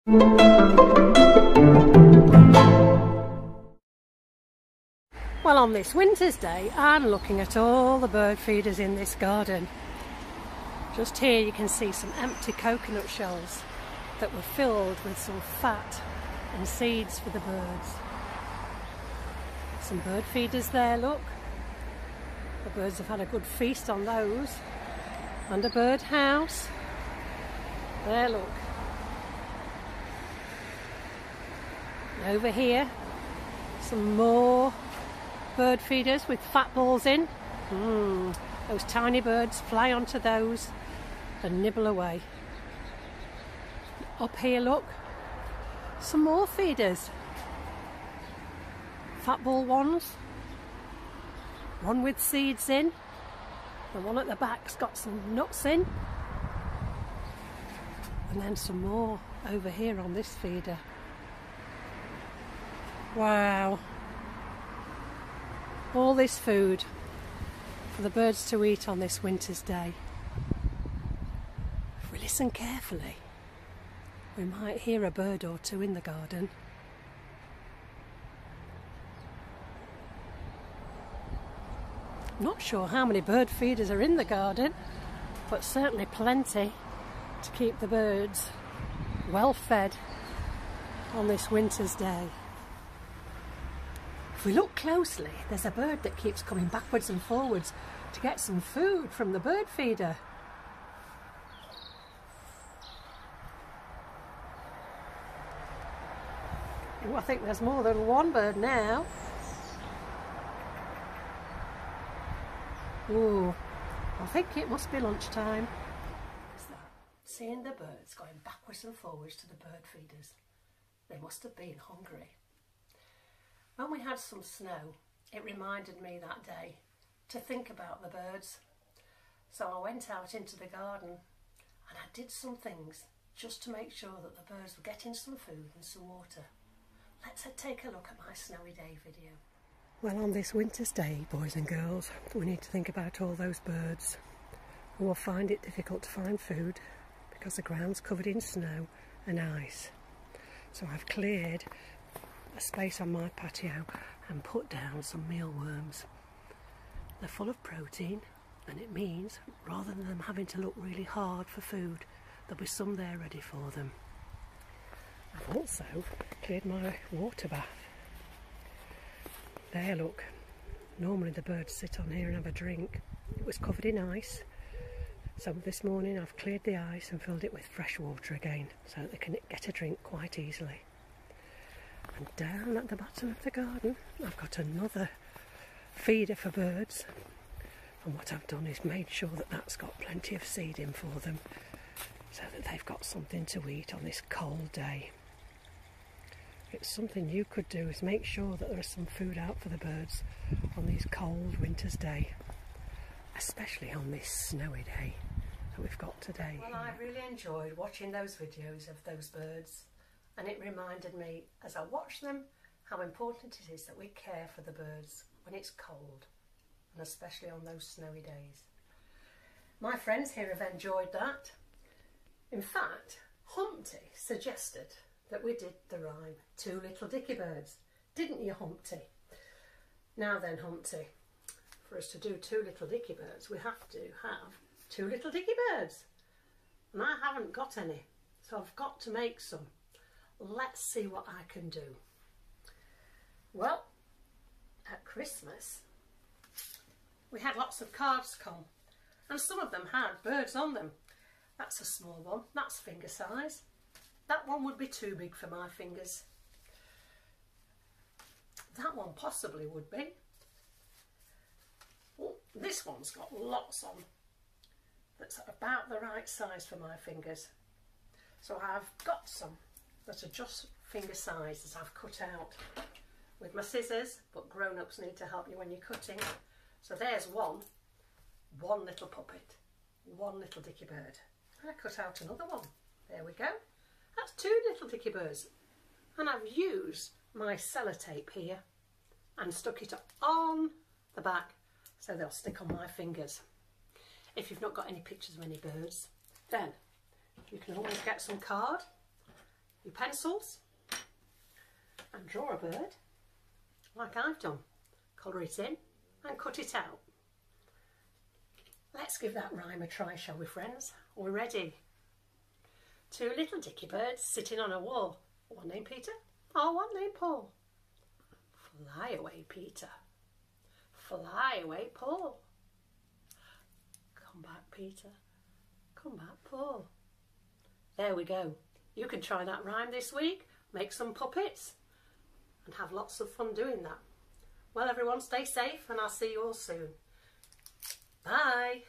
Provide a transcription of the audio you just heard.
Well, on this winter's day, I'm looking at all the bird feeders in this garden. Just here you can see some empty coconut shells that were filled with some fat and seeds for the birds. Some bird feeders there, look. The birds have had a good feast on those. And a bird house. There, look. And over here, some more bird feeders with fat balls in. Those tiny birds fly onto those and nibble away. Up here, look, some more feeders. Fat ball ones. One with seeds in. The one at the back's got some nuts in. And then some more over here on this feeder. Wow. All this food for the birds to eat on this winter's day. If we listen carefully, we might hear a bird or two in the garden. Not sure how many bird feeders are in the garden, but certainly plenty to keep the birds well fed on this winter's day. If we look closely, there's a bird that keeps coming backwards and forwards to get some food from the bird feeder. Oh, I think there's more than one bird now. Oh, I think it must be lunchtime. What's that? Seeing the birds going backwards and forwards to the bird feeders. They must have been hungry. When we had some snow, it reminded me that day to think about the birds. So I went out into the garden and I did some things just to make sure that the birds were getting some food and some water. Let's take a look at my snowy day video. Well, on this winter's day, boys and girls, we need to think about all those birds who will find it difficult to find food because the ground's covered in snow and ice. So I've cleared a space on my patio and put down some mealworms. They're full of protein, and it means rather than them having to look really hard for food, there'll be some there ready for them. I've also cleared my water bath. There, look, normally the birds sit on here and have a drink. It was covered in ice, so this morning I've cleared the ice and filled it with fresh water again so that they can get a drink quite easily. And down at the bottom of the garden I've got another feeder for birds, and what I've done is made sure that that's got plenty of seed in for them so that they've got something to eat on this cold day. It's something you could do, is make sure that there is some food out for the birds on these cold winter's day, especially on this snowy day that we've got today. Well, I really enjoyed watching those videos of those birds, and it reminded me as I watched them how important it is that we care for the birds when it's cold, and especially on those snowy days. My friends here have enjoyed that. In fact, Humpty suggested that we did the rhyme, Two Little Dicky Birds. Didn't you, Humpty? Now then, Humpty, for us to do Two Little Dicky Birds, we have to have two little dicky birds. And I haven't got any, so I've got to make some. Let's see what I can do. Well, at Christmas, we had lots of cards come, and some of them had birds on them. That's a small one, that's finger size. That one would be too big for my fingers. That one possibly would be. Oh, this one's got lots on. That's about the right size for my fingers. So I've got some that are just finger size that I've cut out with my scissors, but grown-ups need to help you when you're cutting. So there's one little puppet, one little dicky bird. And I cut out another one. There we go. That's two little dicky birds. And I've used my sellotape here and stuck it on the back so they'll stick on my fingers. If you've not got any pictures of any birds, then you can always get some card. your pencils and draw a bird like I've done. Colour it in and cut it out. Let's give that rhyme a try, shall we, friends? We're ready. Two little dicky birds sitting on a wall. One named Peter, one named Paul. Fly away, Peter. Fly away, Paul. Come back, Peter. Come back, Paul. There we go. You can try that rhyme this week, make some puppets and have lots of fun doing that. Well, everyone, stay safe and I'll see you all soon. Bye.